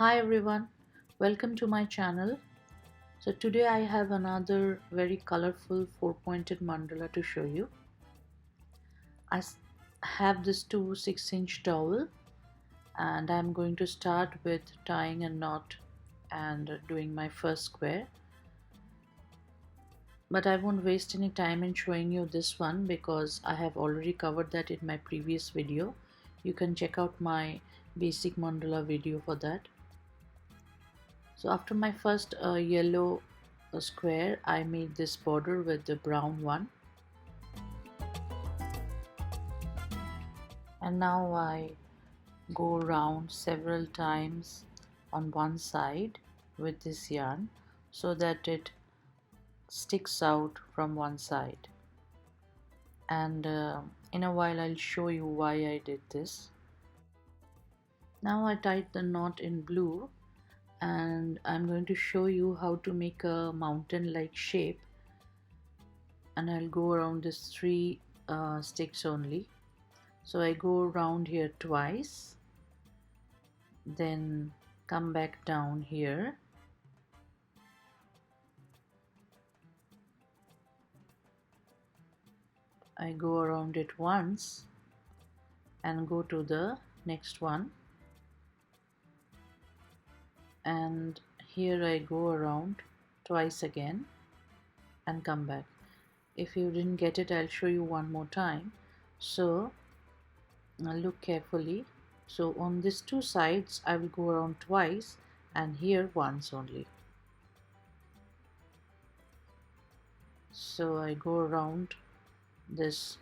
Hi everyone, welcome to my channel. So today I have another very colorful four-pointed mandala to show you. Have this two 6-inch dowel and I'm going to start with tying a knot and doing my first square. But I won't waste any time in showing you this one because I have already covered that in my previous video. You can check out my basic mandala video for that. So after my first yellow square, I made this border with the brown one, and now I go around several times on one side with this yarn so that it sticks out from one side, and in a while I'll show you why I did this. Now I tied the knot in blue and I'm going to show you how to make a mountain like shape, and I'll go around this three sticks only. So I go around here twice, then come back down here, I go around it once and go to the next one, and here I go around twice again and come back. If you didn't get it, I'll show you one more time. So now look carefully. So on these two sides I will go around twice and here once only. So I go around this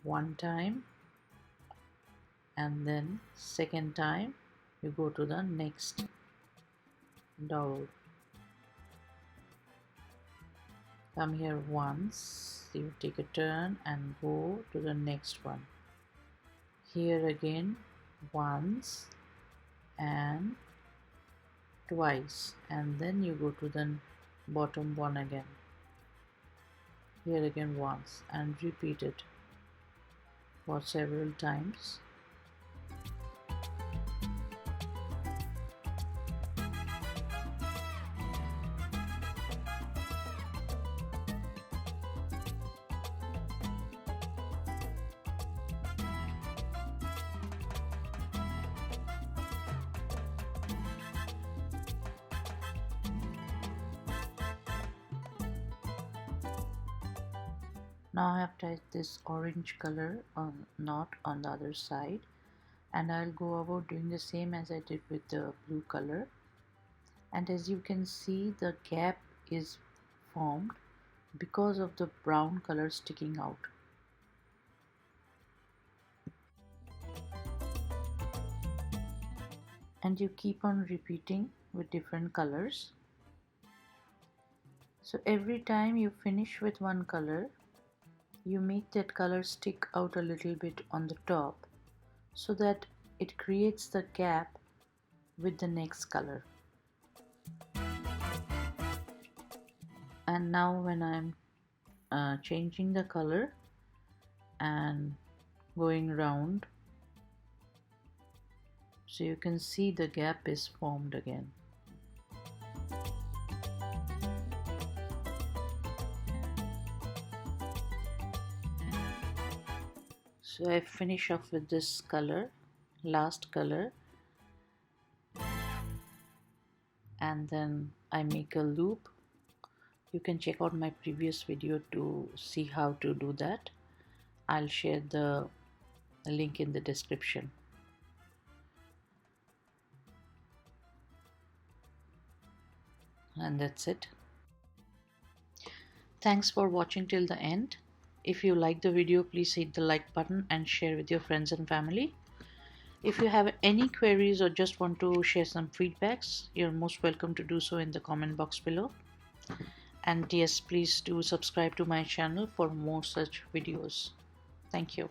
one time and then second time you go to the next dowel. Come here once, you take a turn and go to the next one. Here again once and twice, and then you go to the bottom one again. Here again once, and repeat it for several times. Now I have tied this orange color knot on the other side, and I'll go about doing the same as I did with the blue color. And as you can see, the gap is formed because of the brown color sticking out. And you keep on repeating with different colors. So every time you finish with one color, you make that color stick out a little bit on the top so that it creates the gap with the next color. And now when I'm changing the color and going round, so you can see the gap is formed again. So I finish off with this color, last color, and then I make a loop. You can check out my previous video to see how to do that. I'll share the link in the description. And that's it. Thanks for watching till the end. If you like the video, please hit the like button and share with your friends and family. If you have any queries or just want to share some feedbacks, you're most welcome to do so in the comment box below. And yes, please do subscribe to my channel for more such videos. Thank you.